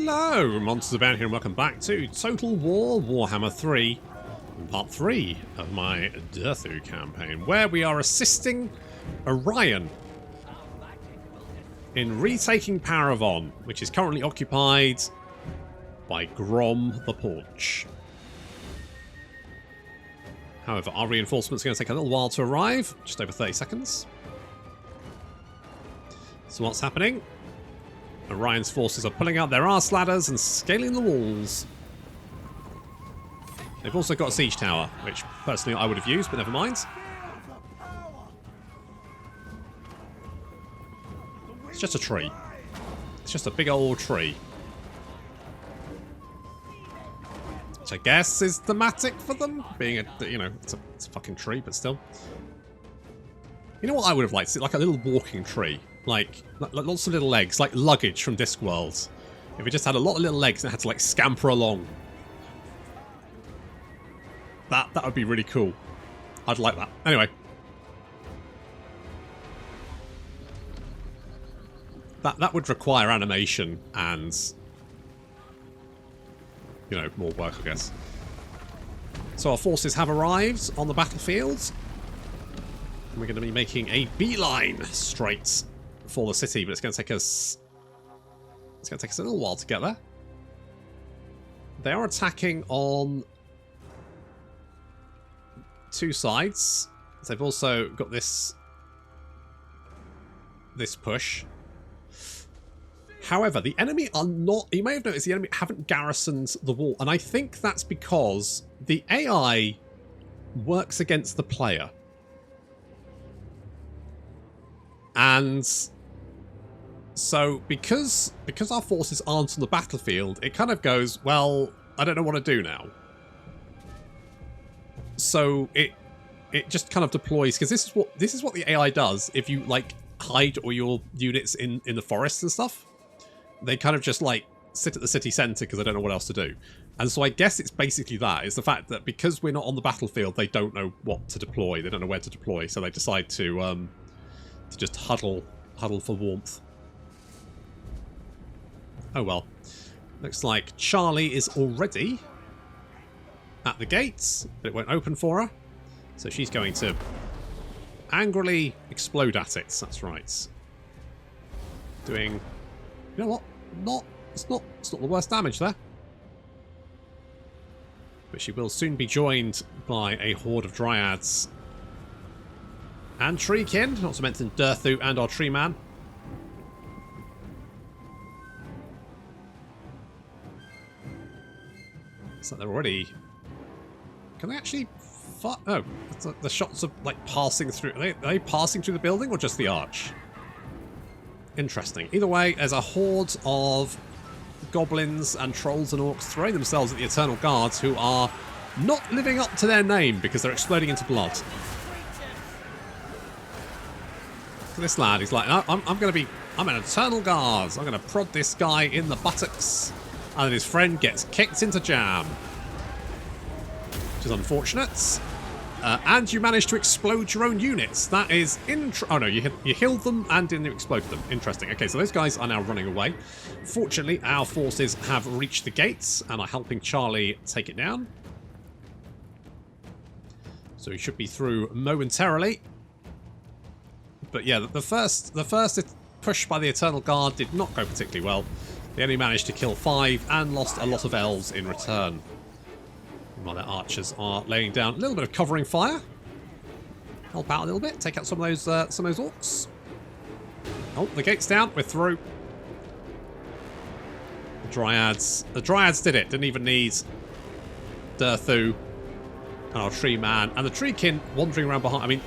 Hello, Monsters About here, and welcome back to Total War Warhammer 3, part 3 of my Durthu campaign, where we are assisting Orion in retaking Paravon, which is currently occupied by Grom the Porch. However, our reinforcements are going to take a little while to arrive, just over 30 seconds. So what's happening? Orion's forces are pulling out their arse ladders and scaling the walls. They've also got a siege tower, which personally I would have used, but never mind. It's just a tree. It's just a big old tree. Which I guess is thematic for them, being a, you know, it's a fucking tree, but still. You know what I would have liked? Like a little walking tree. Like lots of little legs, like luggage from Discworld. If it just had a lot of little legs and it had to like scamper along. That would be really cool. I'd like that. Anyway. That would require animation and, you know, more work, I guess. So our forces have arrived on the battlefield. And we're going to be making a beeline straight for the city, but it's going to take us a little while to get there. They are attacking on two sides. They've also got this push. However, the enemy are not, you may have noticed the enemy haven't garrisoned the wall, and I think that's because the AI works against the player. And so, because our forces aren't on the battlefield, it kind of goes, well, I don't know what to do now. So it just kind of deploys, because this is what the AI does if you like hide all your units in the forests and stuff. They kind of just like sit at the city centre because they don't know what else to do. And so I guess it's basically that. It's the fact that because we're not on the battlefield, they don't know what to deploy. They don't know where to deploy, so they decide to just huddle for warmth. Oh well. Looks like Charlie is already at the gates, but it won't open for her. So she's going to angrily explode at it. That's right. Doing, you know what? It's not the worst damage there. But she will soon be joined by a horde of dryads and treekin, not to mention Durthu and our tree man. So they're already... Can they actually... Oh, the shots are like passing through... Are they passing through the building or just the arch? Interesting. Either way, there's a horde of goblins and trolls and orcs throwing themselves at the Eternal Guards, who are not living up to their name because they're exploding into blood. This lad, he's like, no, I'm an Eternal Guard. I'm going to prod this guy in the buttocks. And then his friend gets kicked into jam. Which is unfortunate. And you managed to explode your own units. That is oh no, you healed them and then you exploded them. Interesting. Okay, so those guys are now running away. Fortunately, our forces have reached the gates and are helping Charlie take it down. So he should be through momentarily. But yeah, the first push by the Eternal Guard did not go particularly well. They only managed to kill 5 and lost a lot of elves in return. While their archers are laying down a little bit of covering fire. Help out a little bit, take out some of those orcs. Oh, the gate's down, we're through. The dryads did it. Didn't even need Durthu and our tree man and the treekin wandering around behind. I mean,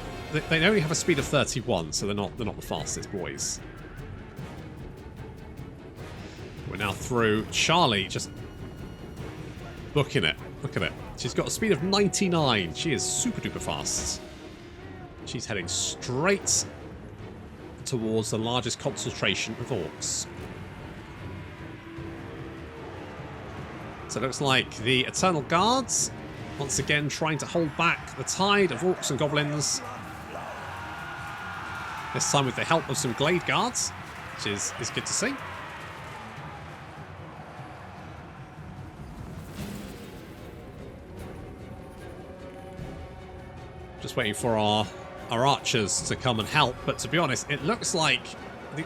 they only have a speed of 31, so they're not the fastest boys. We're now through. Charlie just booking it. Look at it. She's got a speed of 99. She is super duper fast. She's heading straight towards the largest concentration of orcs. So it looks like the Eternal Guards once again trying to hold back the tide of orcs and goblins. This time with the help of some Glade Guards, which is good to see. Just waiting for our archers to come and help. But to be honest, it looks like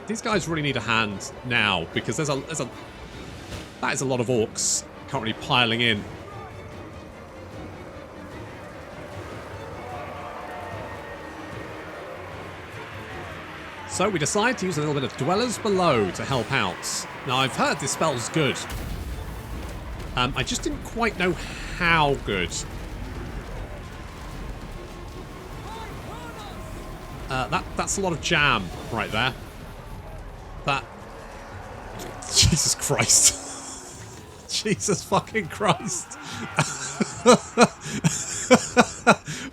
these guys really need a hand now, because that is a lot of orcs currently piling in. So we decide to use a little bit of Dwellers Below to help out. Now, I've heard this spell's good. I just didn't quite know how good. That's a lot of jam right there. That... Jesus Christ. Jesus fucking Christ.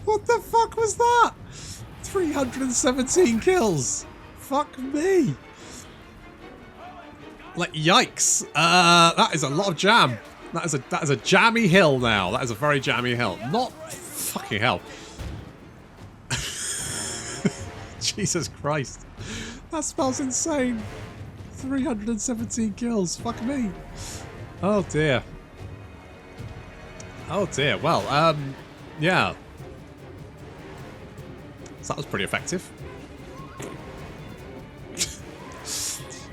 What the fuck was that? 317 kills. Fuck me. Like, yikes. That is a lot of jam. That is a jammy hill now. That is a very jammy hill. Not fucking hell. Jesus Christ. That spell's insane. 317 kills. Fuck me. Oh dear. Oh dear. Well, yeah. So that was pretty effective.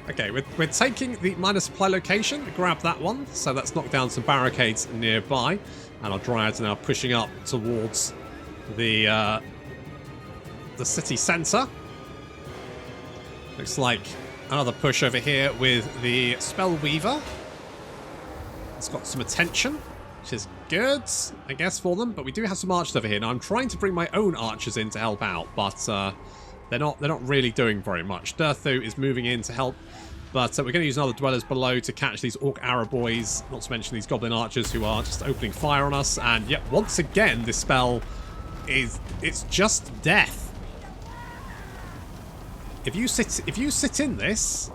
Okay, we're taking the minor supply location. Grab that one. So let's knock down some barricades nearby. And our dryads are now pushing up towards the city centre. Looks like another push over here with the Spellweaver. It's got some attention, which is good, I guess, for them. But we do have some archers over here. Now, I'm trying to bring my own archers in to help out, but they're not really doing very much. Durthu is moving in to help, but we're going to use another Dwellers Below to catch these Orc Arrow boys, not to mention these Goblin Archers who are just opening fire on us. And yet, once again, this spell it's just death. If you sit in this,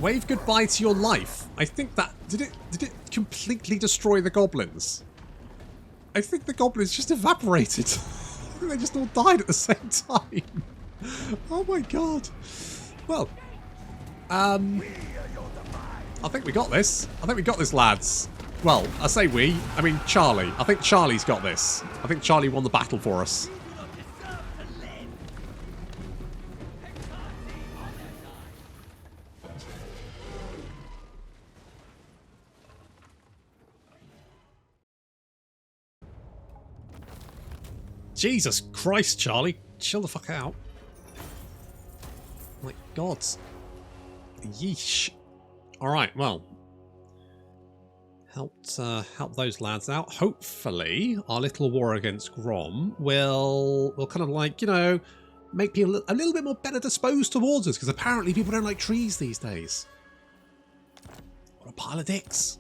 wave goodbye to your life. I think that did it completely destroy the goblins? I think the goblins just evaporated. They just all died at the same time. Oh my god. Well, I think we got this. I think we got this, lads. Well, I say we. I mean Charlie. I think Charlie's got this. I think Charlie won the battle for us. Jesus Christ, Charlie. Chill the fuck out. My God. Yeesh. Alright, well. Help those lads out. Hopefully, our little war against Grom will kind of like, you know, make people a little bit more better disposed towards us, because apparently people don't like trees these days. What a pile of dicks.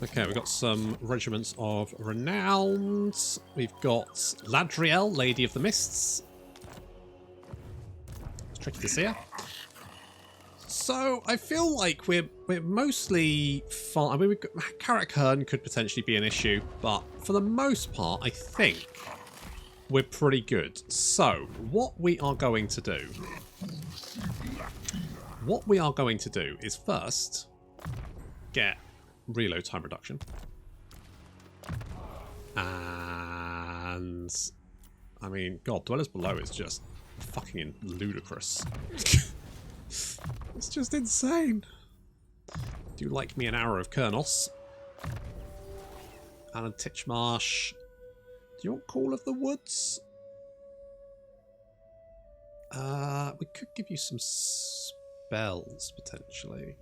Okay, we've got some regiments of renowned. We've got Ladriel, Lady of the Mists. It's tricky to see her. So I feel like we're mostly fine. I mean, Karanak could potentially be an issue, but for the most part, I think we're pretty good. So what we are going to do is first get reload time reduction, and I mean, God, Dwellers Below is just fucking ludicrous. It's just insane. Do you like me an Arrow of Kurnos? Alan Titchmarsh. Do you want Call of the Woods? We could give you some spells potentially.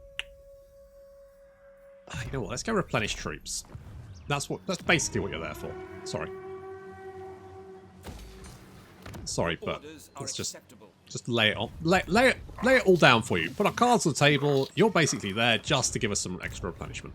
You know what? Let's go replenish troops. That's basically what you're there for. Sorry, but let's just lay it on. Lay it all down for you. Put our cards on the table. You're basically there just to give us some extra replenishment.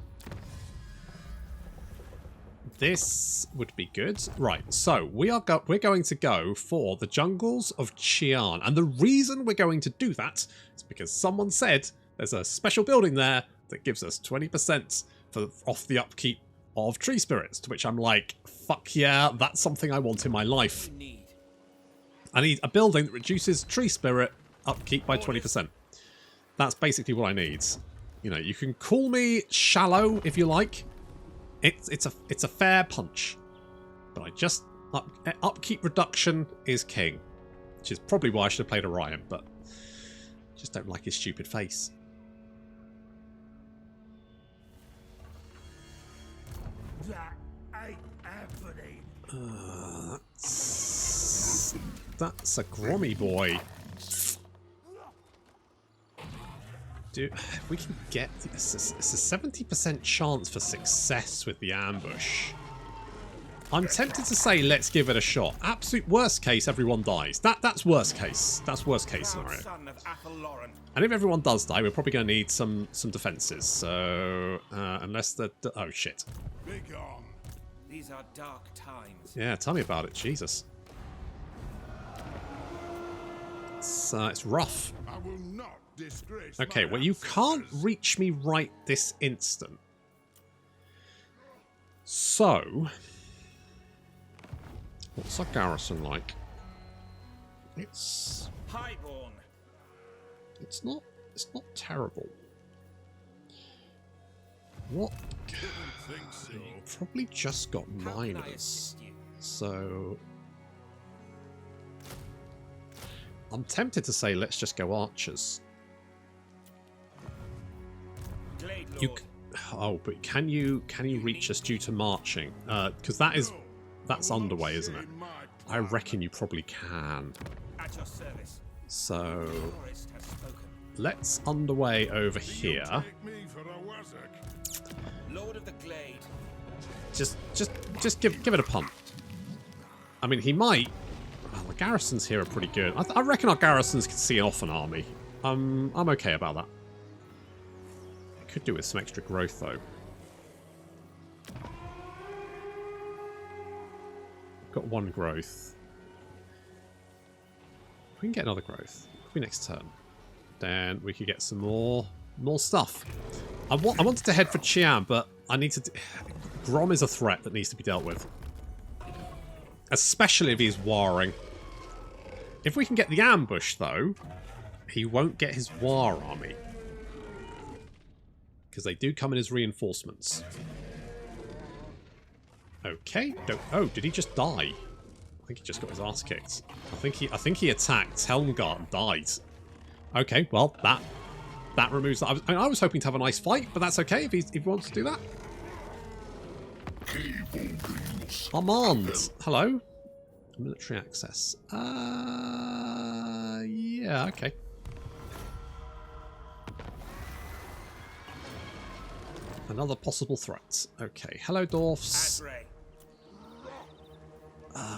This would be good. Right, so we're going to go for the jungles of Chian. And the reason we're going to do that is because someone said there's a special building there that gives us 20% off the upkeep of tree spirits, to which I'm like, fuck yeah, that's something I want in my life. I need a building that reduces tree spirit upkeep by 20%. That's basically what I need. You know, you can call me shallow if you like, It's a fair punch. But I just... upkeep reduction is king. Which is probably why I should have played Orion, but... just don't like his stupid face. That ain't happening. That's a grommy boy. Dude, if we can get... It's a 70% chance for success with the ambush. I'm tempted to say let's give it a shot. Absolute worst case, everyone dies. That's worst case. That's worst case scenario. And if everyone does die, we're probably going to need some defenses. So unless the oh shit. These are dark times. Yeah, tell me about it. Jesus. It's rough. I will not disgrace. Okay, well you can't reach me right this instant. So. What's our garrison like? It's Highborn. It's not terrible. What? Probably just got miners. So I'm tempted to say let's just go archers. You oh, but can you reach us due to marching? Because that's underway, isn't it? I reckon you probably can. At your service. So let's underway over here. Lord of the Glade. Just give it a punt. I mean, he might. Well, the garrisons here are pretty good. I reckon our garrisons can see off an army. I'm okay about that. I could do with some extra growth though. Got one growth. If we can get another growth, it'll be next turn. Then we could get some more stuff. I wanted to head for Qian, but I need to... Grom is a threat that needs to be dealt with. Especially if he's warring. If we can get the ambush, though, he won't get his war army. Because they do come in as reinforcements. Okay. Oh, did he just die? I think he just got his ass kicked. I think he attacked Helmgart and died. Okay, well that removes that. I was hoping to have a nice fight, but that's okay if he wants to do that. Armand, hello. Military access. Yeah, okay. Another possible threat. Okay, hello dwarfs.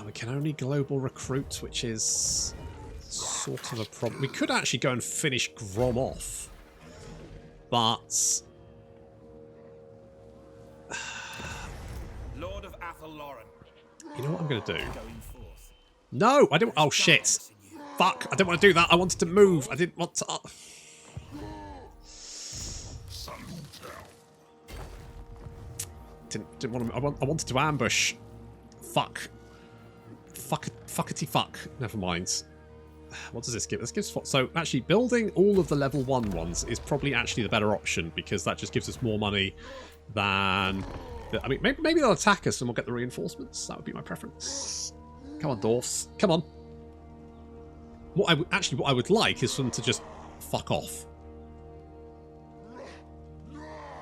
We can only global recruit, which is sort of a problem. We could actually go and finish Grom off, but Lord of Athelloren. You know what I'm going to do? No, I don't. Oh shit! Fuck! I didn't want to do that. I wanted to move. I didn't want to. Didn't want to. I wanted to ambush. Fuck. Fuckity fuck. Never mind. What does this give? This gives... So, actually, building all of the level 1 ones is probably actually the better option, because that just gives us more money than... I mean, maybe they'll attack us and we'll get the reinforcements. That would be my preference. Come on, dwarfs. Come on. What I would like is for them to just fuck off.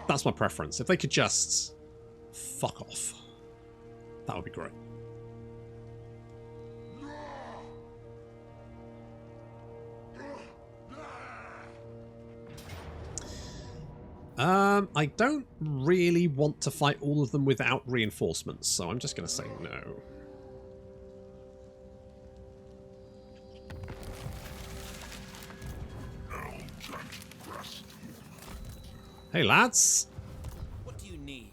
That's my preference. If they could just fuck off, that would be great. I don't really want to fight all of them without reinforcements, so I'm just going to say no. Hey lads. What do you need?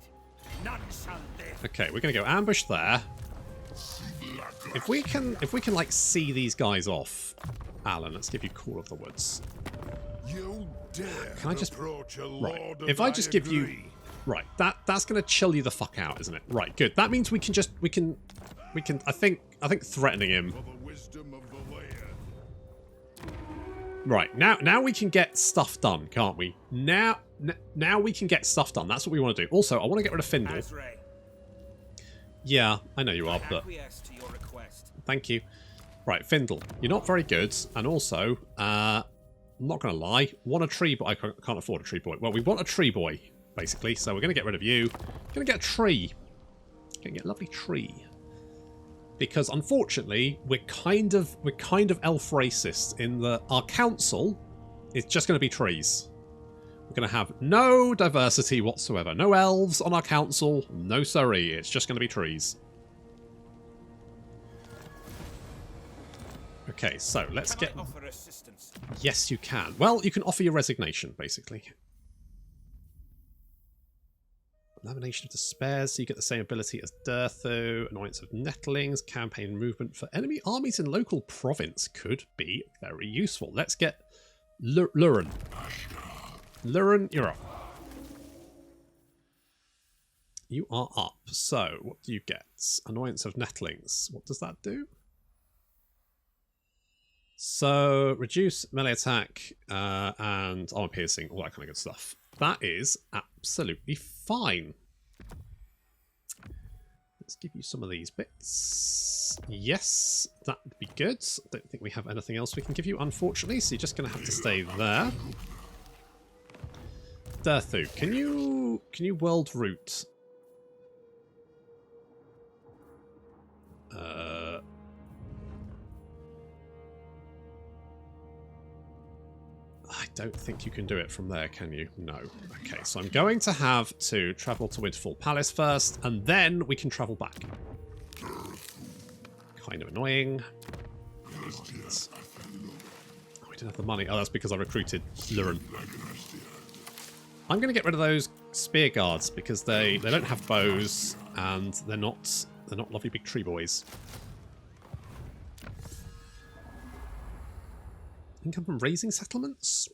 None shall live. Okay, we're going to go ambush there. If we can like see these guys off, Alan, let's give you Call of the Woods. You dare can I just approach a right? lord If I just give you right, that's going to chill you the fuck out, isn't it? Right, good. That means we can just we can. I think threatening him. For the wisdom of the Right, now we can get stuff done, can't we? Now we can get stuff done. That's what we want to do. Also, I want to get rid of Findle. Azrael, Yeah, I know you are, I but acquiesce to your request. thank you. Right, Findle, you're not very good, and also, I'm not going to lie, want a tree boy. I can't afford a tree boy. Well, we want a tree boy, basically, so we're going to get rid of you. Going to get a tree. Going to get a lovely tree. Because unfortunately, we're kind of elf racist in that our council is just going to be trees. We're going to have no diversity whatsoever. No elves on our council. No sorry, it's just going to be trees. Okay, so let's Can get... I offer assistance? Yes, you can. Well, you can offer your resignation, basically. Lamination of Despair, so you get the same ability as Durthu. Annoyance of Nettlings. Campaign movement for enemy armies in local province could be very useful. Let's get Luren. Luren, you're up. You are up. So, what do you get? Annoyance of Nettlings. What does that do? So, reduce melee attack and armor piercing, all that kind of good stuff. That is absolutely fine. Let's give you some of these bits. Yes, that would be good. I don't think we have anything else we can give you, unfortunately, so you're just going to have to stay there. Durthu, can you world route? I don't think you can do it from there, can you? No. Okay, so I'm going to have to travel to Winterfell Palace first, and then we can travel back. Kind of annoying. Oh, we didn't have the money. Oh, that's because I recruited Luren. I'm going to get rid of those spear guards because they don't have bows and they're not lovely big tree boys. Income from raising settlements?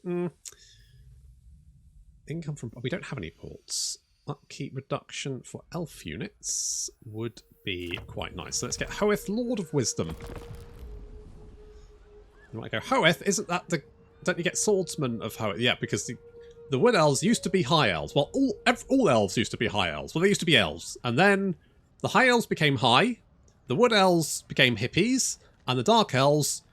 Income from... we don't have any ports. Upkeep reduction for elf units would be quite nice. So let's get Hoeth, Lord of Wisdom. You might go, Hoeth, isn't that the... don't you get Swordsman of Hoeth? Yeah, because the Wood Elves used to be High Elves. Well, all Elves used to be High Elves. Well, they used to be Elves. And then the High Elves became High, the Wood Elves became Hippies, and the Dark Elves...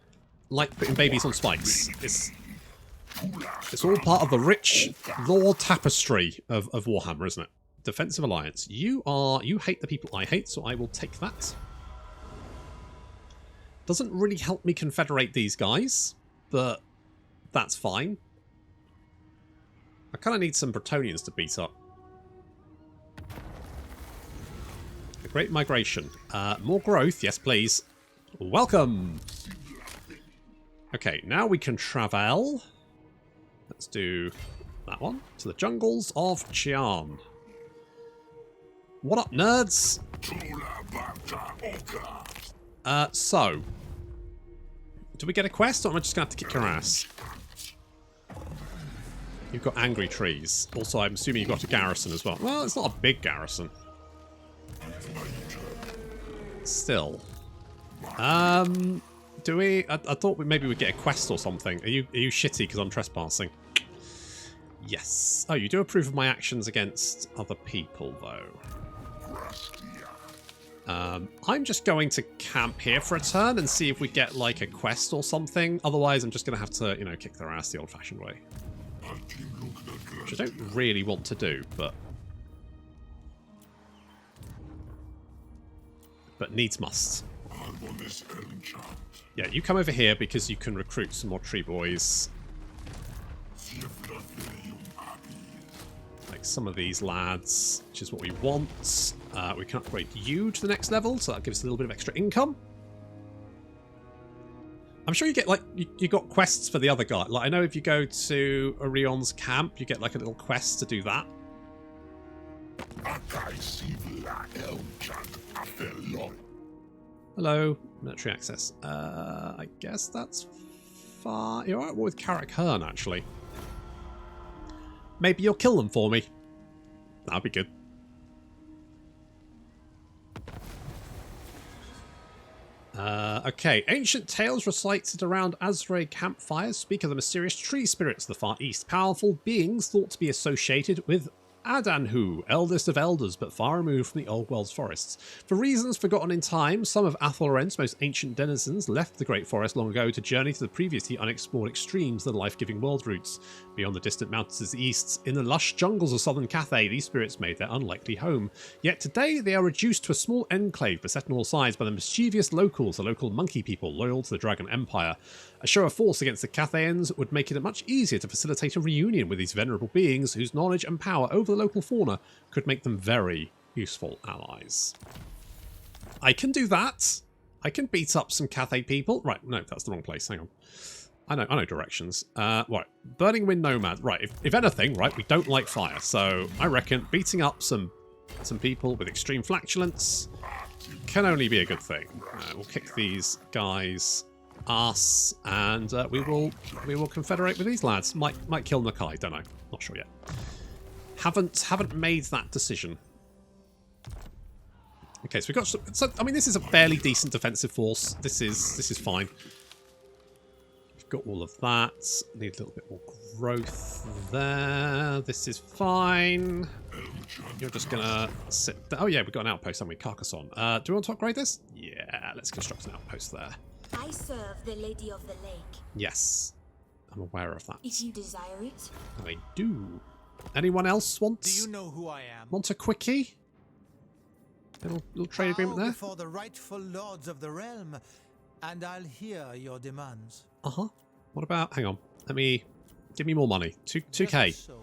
like putting babies on spikes. It's all part of the rich lore tapestry of Warhammer, isn't it? Defensive Alliance. You hate the people I hate, so I will take that. Doesn't really help me confederate these guys, but that's fine. I kind of need some Bretonians to beat up. The Great Migration. More growth, yes please. Welcome! Okay, now we can travel. Let's do that one. To the jungles of Qian. What up, nerds? So. Do we get a quest, or am I just going to have to kick your ass? You've got angry trees. Also, I'm assuming you've got a garrison as well. Well, it's not a big garrison. Still. Do we? I thought maybe we'd get a quest or something. Are you shitty because I'm trespassing? Yes. Oh, you do approve of my actions against other people, though. I'm just going to camp here for a turn and see if we get, like, a quest or something. Otherwise, I'm just going to have to, you know, kick their ass the old-fashioned way. Which I don't really want to do, but needs must. Yeah, you come over here because you can recruit some more tree boys. Like some of these lads, which is what we want. We can upgrade you to the next level, so that gives us a little bit of extra income. I'm sure you get, like, you got quests for the other guy. Like, I know if you go to Orion's camp, you get, like, a little quest to do that. Hello, military access. I guess that's far... You're alright with Karanak, actually. Maybe you'll kill them for me. That'd be good. Okay, ancient tales recited around Azray campfires speak of the mysterious tree spirits of the Far East, powerful beings thought to be associated with Adanhu, eldest of elders, but far removed from the old world's forests. For reasons forgotten in time, some of Athelren's most ancient denizens left the Great Forest long ago to journey to the previously unexplored extremes of the life-giving world routes. Beyond the distant mountains to the east, in the lush jungles of southern Cathay, these spirits made their unlikely home. Yet today they are reduced to a small enclave beset on all sides by the mischievous locals, the local monkey people loyal to the Dragon Empire. A show of force against the Cathayans would make it much easier to facilitate a reunion with these venerable beings whose knowledge and power over the local fauna could make them very useful allies. I can do that. I can beat up some Cathay people. Right, no, that's the wrong place. Hang on. I know directions. Right, Burning Wind Nomad. Right, if anything, right, we don't like fire. So I reckon beating up some people with extreme flatulence can only be a good thing. We'll kick these guys' ass, and we will confederate with these lads. Might kill Nakai, don't know. Not sure yet. Haven't made that decision. Okay, so we've got some, so I mean this is a fairly decent defensive force. This is fine. We've got all of that. Need a little bit more growth there. This is fine. You're just gonna sit there. Oh yeah, we've got an outpost, haven't we? Carcassonne. Do we want to upgrade this? Yeah, let's construct an outpost there. I serve the Lady of the Lake. Yes, I'm aware of that. If you desire it. I do. Anyone else want? Do you know who I am? Want a quickie? Little trade agreement there. Before the rightful lords of the realm, and I'll hear your demands. What about? Hang on. Give me more money. 2k. So.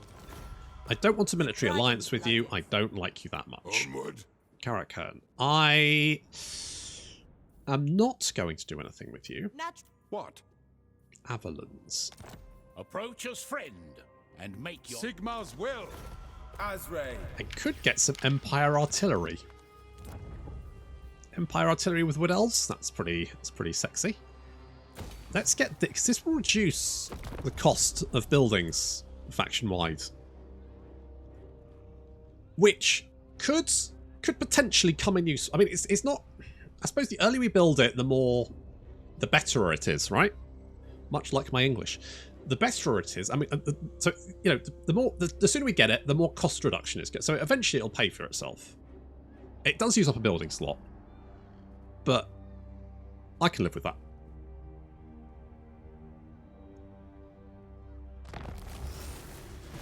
I don't want a military alliance with you. I don't like you that much. Onward. Karanak. I am not going to do anything with you. What? Avalons. Approach as friend and make your Sigmar's will. Azray. I could get some Empire artillery. Empire artillery with wood elves. That's pretty sexy. Let's get this. This will reduce the cost of buildings faction-wide, which could potentially come in use. I mean, it's not. I suppose the earlier we build it, the better it is, right? Much like my English. The better it is. I mean, so you know, the sooner we get it, the more cost reduction it gets. So eventually, it'll pay for itself. It does use up a building slot, but I can live with that.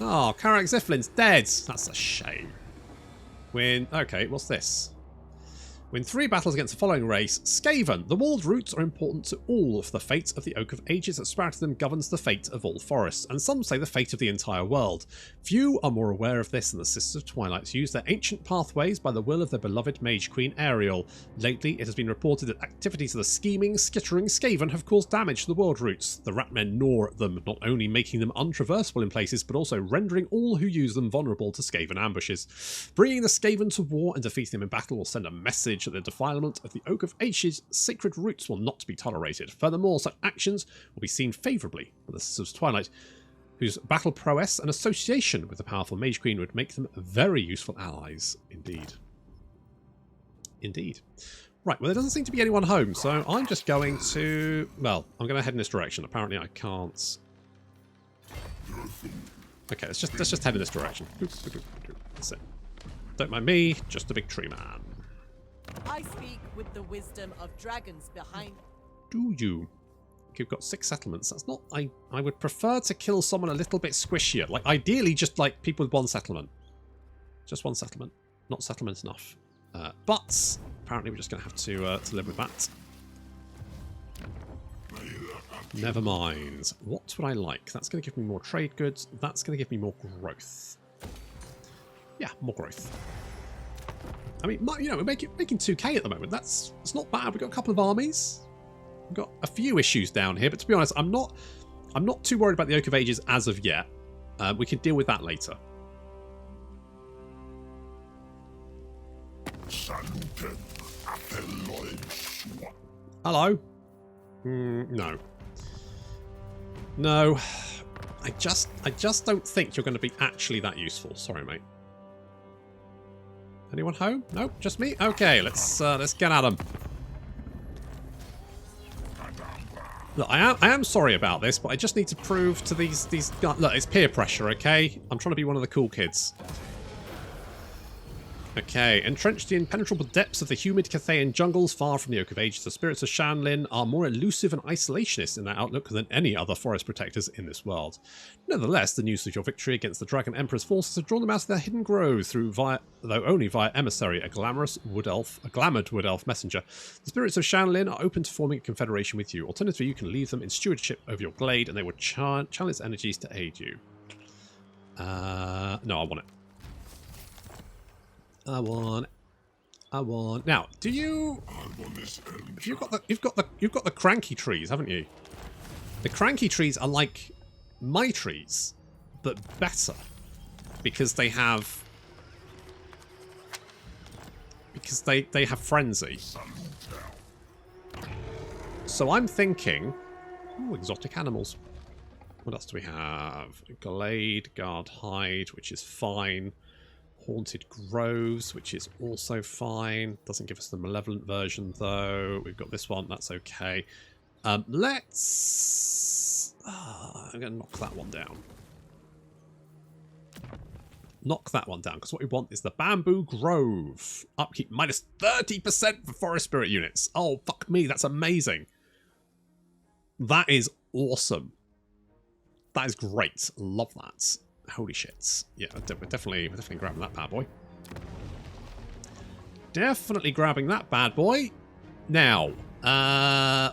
Oh, Karanak Ziflin's dead. That's a shame. Okay, what's this? Win 3 battles against the following race. Skaven. The walled roots are important to all, for the fate of the Oak of Ages that sprouted them governs the fate of all forests, and some say the fate of the entire world. Few are more aware of this than the Sisters of Twilight, who use their ancient pathways by the will of their beloved Mage Queen Ariel. Lately, it has been reported that activities of the scheming, skittering Skaven have caused damage to the world roots. The Ratmen gnaw at them, not only making them untraversable in places, but also rendering all who use them vulnerable to Skaven ambushes. Bringing the Skaven to war and defeating them in battle will send a message that the defilement of the Oak of Ages' sacred roots will not be tolerated. Furthermore, such actions will be seen favourably by the Sisters of Twilight, whose battle prowess and association with the powerful Mage Queen would make them very useful allies indeed. Indeed. Right, well, there doesn't seem to be anyone home, so I'm just going to... Well, I'm going to head in this direction. Apparently I can't... Okay, let's just head in this direction. That's it. Don't mind me, just a big tree man. I speak with the wisdom of dragons behind. Do you? You've got 6 settlements. That's not... I would prefer to kill someone a little bit squishier. Like, ideally, just like people with 1 settlement. Just 1 settlement. Not settlement enough. But apparently we're just going to have to live with that. Never mind. What would I like? That's going to give me more trade goods. That's going to give me more growth. Yeah, more growth. I mean, you know, we're making 2k at the moment. It's not bad. We've got a couple of armies. We've got a few issues down here, but to be honest, I'm not too worried about the Oak of Ages as of yet. We can deal with that later. Hello? No. No. I just don't think you're going to be actually that useful. Sorry, mate. Anyone home? Nope, just me? Okay, let's get at them. Look, I am sorry about this, but I just need to prove to these guys... Look, it's peer pressure, okay? I'm trying to be one of the cool kids. Okay, entrenched in the impenetrable depths of the humid Cathayan jungles, far from the Oak of Ages, the spirits of Shannon are more elusive and isolationist in their outlook than any other forest protectors in this world. Nevertheless, the news of your victory against the Dragon Emperor's forces have drawn them out of their hidden groves, though only via emissary, a glamored wood elf messenger. The spirits of Shannon are open to forming a confederation with you. Alternatively, you can leave them in stewardship over your glade, and they will channel its energies to aid you. No, I want it. I want. Now, do you? You've got the cranky trees, haven't you? The cranky trees are like my trees, but better because they have frenzy. So I'm thinking, oh, exotic animals. What else do we have? Glade, guard hide, which is fine. Haunted Groves, which is also fine. Doesn't give us the malevolent version, though. We've got this one. That's okay. Let's... I'm going to knock that one down. Knock that one down, because what we want is the Bamboo Grove. Upkeep minus 30% for Forest Spirit units. Oh, fuck me. That's amazing. That is awesome. That is great. Love that. Holy shit. Yeah, we're definitely grabbing that bad boy. Definitely grabbing that bad boy. Now,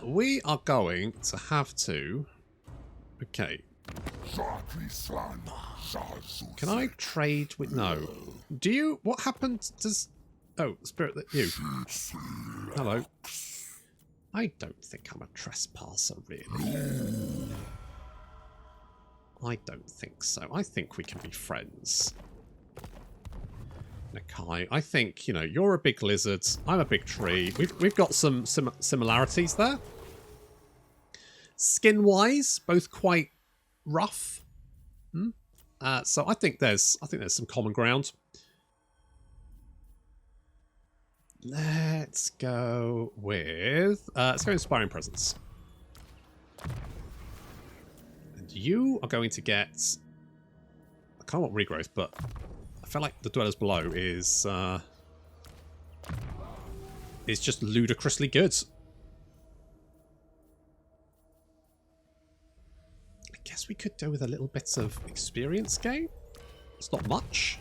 we are going to have to... Okay. Can I trade with... No. Do you... What happened? Does... Oh, Spirit, that you. Hello. I don't think I'm a trespasser, really. I don't think so. I think we can be friends. Nakai, I think, you know, you're a big lizard. I'm a big tree. We've got some similarities there. Skin-wise, both quite rough. So I think there's some common ground. Let's go with Inspiring Presence. You are going to get... I kind of want regrowth, but I feel like the Dwellers Below is just ludicrously good. I guess we could do with a little bit of experience gain. It's not much.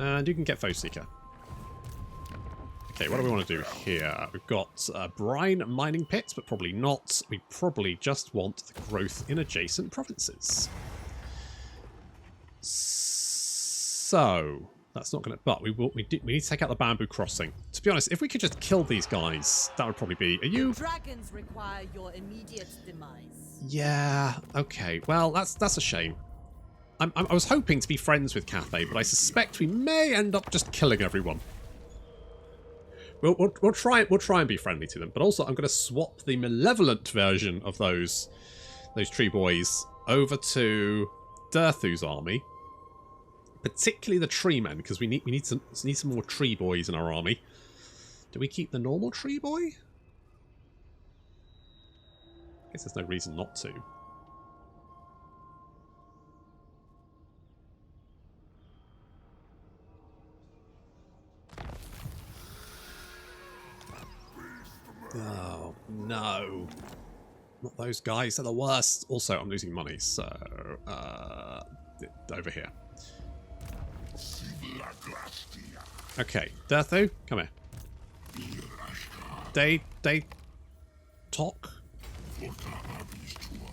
And you can get Foe Seeker. Okay, what do we want to do here? We've got brine mining pits, but probably not. We probably just want the growth in adjacent provinces. So that's not going to. But we need to take out the bamboo crossing. To be honest, if we could just kill these guys, that would probably be. Are you? Dragons require your immediate demise. Yeah. Okay. Well, that's a shame. I was hoping to be friends with Cathay, but I suspect we may end up just killing everyone. We'll try and be friendly to them, but also I'm going to swap the malevolent version of those tree boys over to Durthu's army, particularly the tree men, because we need some more tree boys in our army. Do we keep the normal tree boy? I guess there's no reason not to. Oh, no. Not those guys, they're the worst. Also, I'm losing money, so... over here. Okay, Durthu, come here. They talk.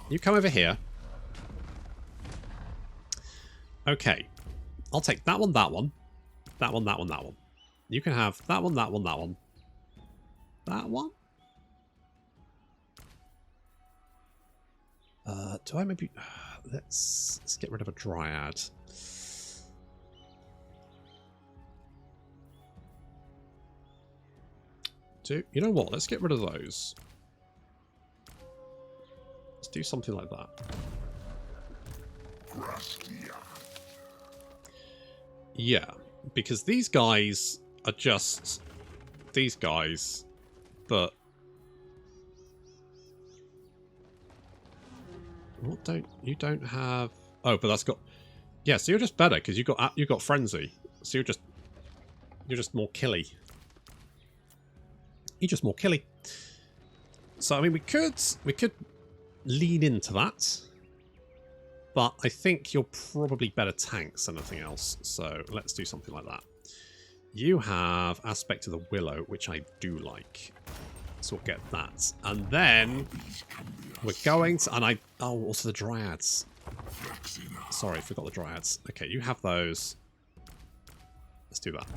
You come over here. Okay. I'll take that one, that one. That one, that one, that one. You can have that one, that one, that one. That one? Do I maybe... Let's get rid of a dryad. You know what? Let's get rid of those. Let's do something like that. Yeah, because these guys are just these guys, but What don't you don't have? Oh, but that's got. Yeah, so you're just better because you got frenzy. So you're just more killy. You're just more killy. So I mean, we could lean into that, but I think you're probably better tanks than anything else. So let's do something like that. You have Aspect of the Willow, which I do like. So we'll get that. And then we're going to... And oh, also the Dryads. Sorry, forgot the Dryads. Okay, you have those. Let's do that.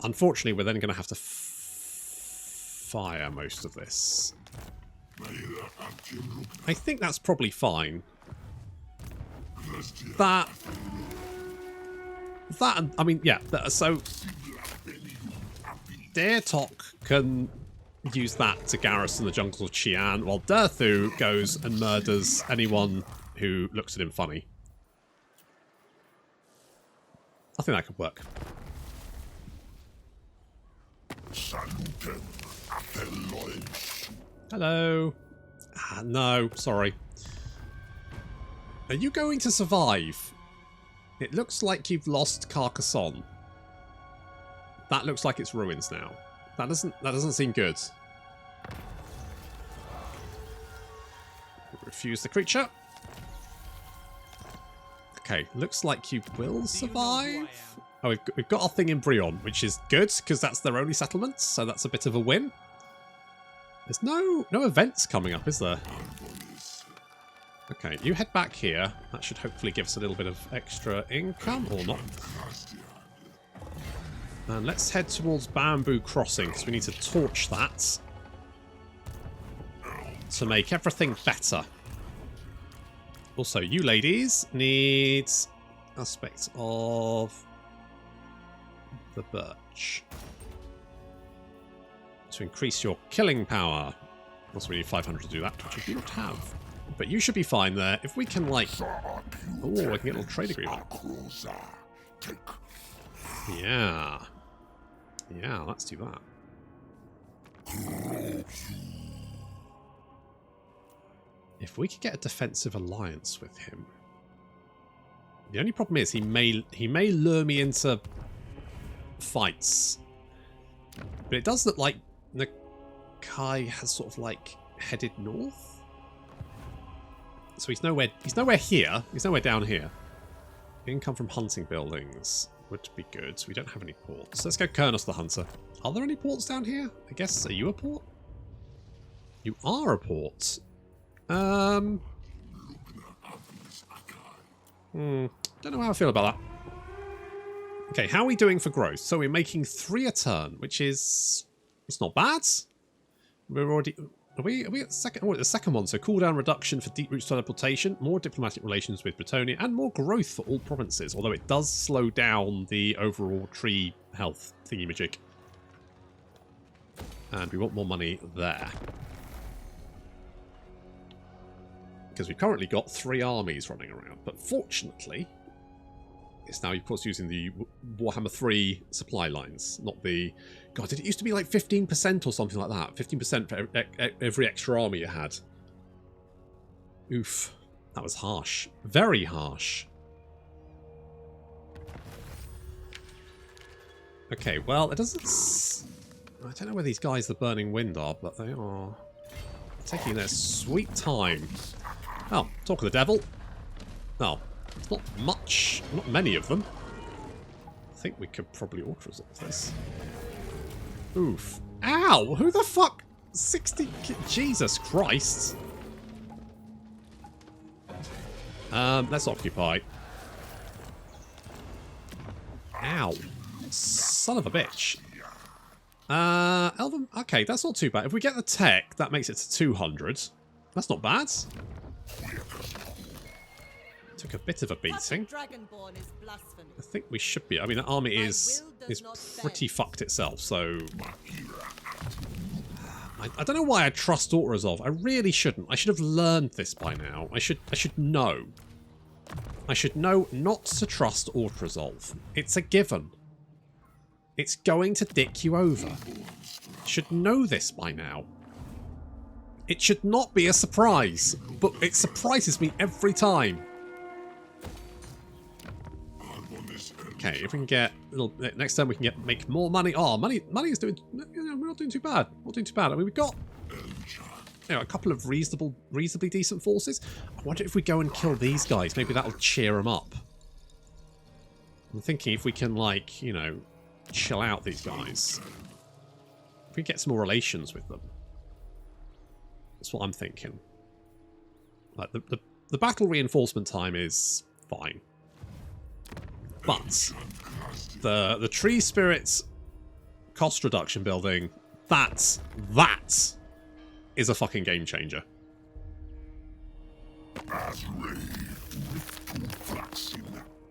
Unfortunately, we're then going to have to fire most of this. I think that's probably fine. That, I mean, yeah, so Daertok can use that to garrison the jungles of Qian, while Durthu goes and murders anyone who looks at him funny. I think that could work. Hello. No, sorry. Are you going to survive? It looks like you've lost Carcassonne. That looks like it's ruins now. That doesn't seem good. Refuse the creature. Okay, looks like you will survive. Oh, we've got our thing in Brion, which is good because that's their only settlement, so that's a bit of a win. There's no events coming up, is there? Okay, you head back here. That should hopefully give us a little bit of extra income, or not. And let's head towards Bamboo Crossing, because we need to torch that to make everything better. Also, you ladies need aspects of the birch to increase your killing power. Also, we need 500 to do that, which we do not have. But you should be fine there. If we can, like... Oh, I can get a little trade agreement. Yeah. Yeah, let's do that. If we could get a defensive alliance with him... The only problem is he may lure me into fights. But it does look like Nakai has sort of, like, headed north. So he's nowhere here. He's nowhere down here. Income from hunting buildings would be good. We don't have any ports. Let's go Kurnos the Hunter. Are there any ports down here? I guess. Are you a port? You are a port. Don't know how I feel about that. Okay, how are we doing for growth? So we're making 3 a turn, which is... It's not bad. We're already... Are we at the second? Oh, the second one. So cooldown reduction for deep roots teleportation, more diplomatic relations with Bretonia, and more growth for all provinces. Although it does slow down the overall tree health thingy-majig. And we want more money there. Because we've currently got 3 armies running around. But fortunately, it's now, of course, using the Warhammer 3 supply lines, not the... God, did it used to be like 15% or something like that? 15% for every extra army you had. Oof. That was harsh. Very harsh. Okay, well, it doesn't... I don't know where these guys, the Burning Wind, are, but they are taking their sweet time. Oh, talk of the devil. Oh, it's not much, not many of them. I think we could probably Autoresolve this. Oof. Ow! Who the fuck? 60... Jesus Christ. Let's occupy. Ow. Son of a bitch. Elven... Okay, that's not too bad. If we get the tech, that makes it to 200. That's not bad. Took a bit of a beating. I think we should be. I mean, the army is pretty fucked itself, so... I don't know why I trust Autoresolve. I really shouldn't. I should have learned this by now. I should know. I should know not to trust Autoresolve. It's a given. It's going to dick you over. Should know this by now. It should not be a surprise, but it surprises me every time. Okay, if we can get a little next time we can make more money. Oh, money is doing. We're not doing too bad. Not doing too bad. I mean, we've got a couple of reasonably decent forces. I wonder if we go and kill these guys, maybe that'll cheer them up. I'm thinking if we can, like, chill out these guys. If we get some more relations with them. That's what I'm thinking. Like the battle reinforcement time is fine. But the tree spirits cost reduction building, that is a fucking game changer.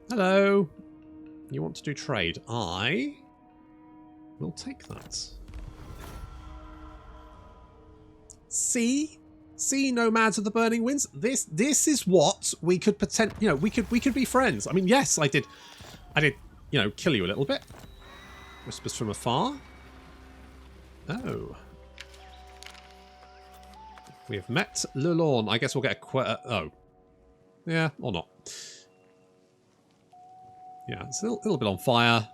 Hello. You want to do trade? I will take that. See Nomads of the Burning Winds. This is what we could potentially. We could be friends. I mean, yes, I did. Kill you a little bit. Whispers from afar. Oh. We have met Lulorn. I guess we'll get a oh. Yeah, or not. Yeah, it's a little bit on fire.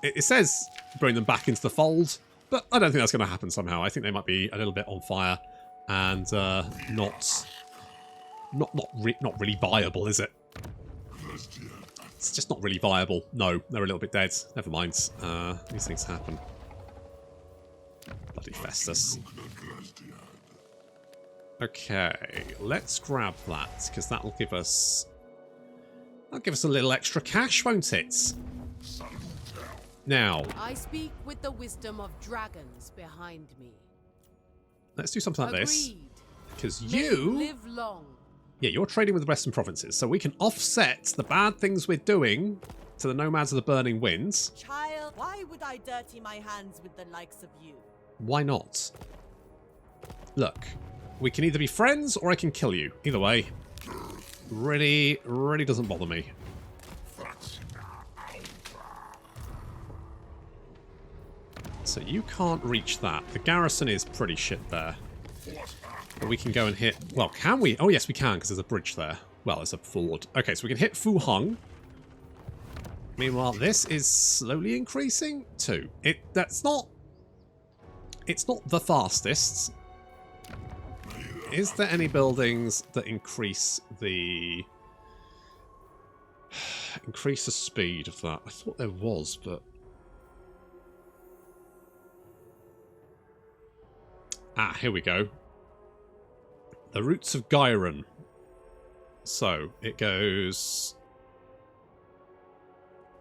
It says bring them back into the fold, but I don't think that's going to happen somehow. I think they might be a little bit on fire and not really viable, is it? It's just not really viable. No, they're a little bit dead. Never mind. These things happen. Bloody Festus. Okay, let's grab that, because that'll give us a little extra cash, won't it? Now, I speak with the wisdom of dragons behind me. Let's do something like this. Because you live long. Yeah, you're trading with the Western provinces, so we can offset the bad things we're doing to the Nomads of the Burning Winds. Child, why would I dirty my hands with the likes of you? Why not? Look, we can either be friends or I can kill you. Either way, really doesn't bother me. So you can't reach that. The garrison is pretty shit there. But we can go and hit... Well, can we? Oh, yes, we can, because there's a bridge there. Well, there's a ford. Okay, so we can hit Fu Hung. Meanwhile, this is slowly increasing. 2. It's not the fastest. Is there any buildings that increase the speed of that? I thought there was, but... Ah, here we go. The Roots of Gyron. So, it goes...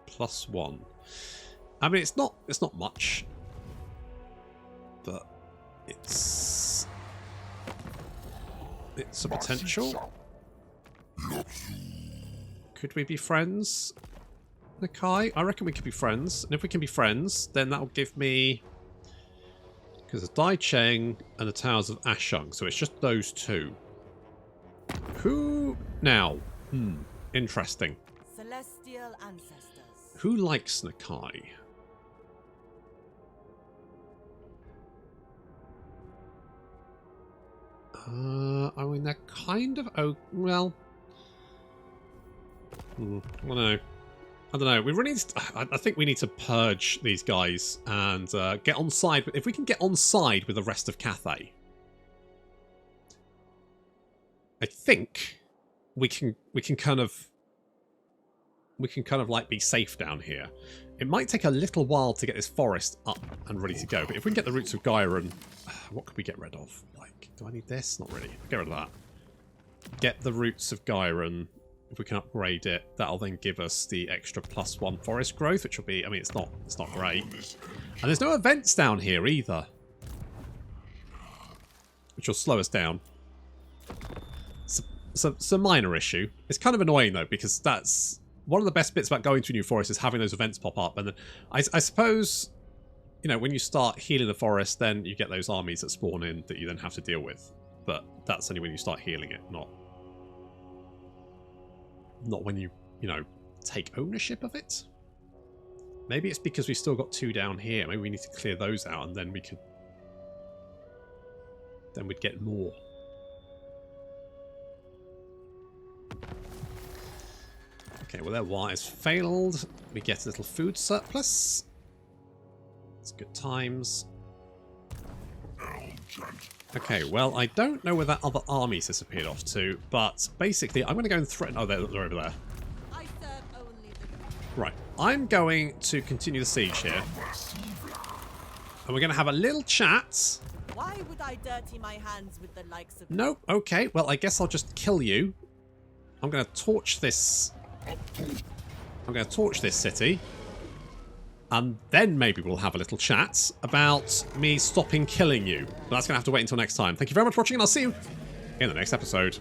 +1. I mean, it's not much. But it's a potential. Could we be friends, Nakai? I reckon we could be friends. And if we can be friends, then that'll give me... Because of Dai Cheng and the Towers of Ashung. So it's just those two. Who... Now. Interesting. Celestial ancestors. Who likes Nakai? I mean, they're kind of... Oh, well... I don't know. We really need to, I think we need to purge these guys and get on side. If we can get on side with the rest of Cathay, I think we can kind of like be safe down here. It might take a little while to get this forest up and ready to go, but if we can get the Roots of Gyron, what could we get rid of? Like, do I need this? Not really. Get rid of that. Get the Roots of Gyron. If we can upgrade it, that'll then give us the extra +1 forest growth, which will be, I mean, it's not great. And there's no events down here either, which will slow us down. So minor issue. It's kind of annoying though, because that's one of the best bits about going to a new forest is having those events pop up. And then I suppose, when you start healing the forest, then you get those armies that spawn in that you then have to deal with. But that's only when you start healing it, not when you take ownership of it. Maybe it's because we've still got 2 down here. Maybe we need to clear those out and then we could... then we'd get more. Okay, well, their war has failed. We get a little food surplus. It's good times. Okay, well, I don't know where that other army's disappeared off to, but basically, I'm going to go and threaten... Oh, they're over there. I serve only the Right, I'm going to continue the siege here. And we're going to have a little chat. Why would I dirty my hands with the likes of... Nope, okay, well, I guess I'll just kill you. I'm going to torch this... I'm going to torch this city. And then maybe we'll have a little chat about me stopping killing you. But that's going to have to wait until next time. Thank you very much for watching, and I'll see you in the next episode.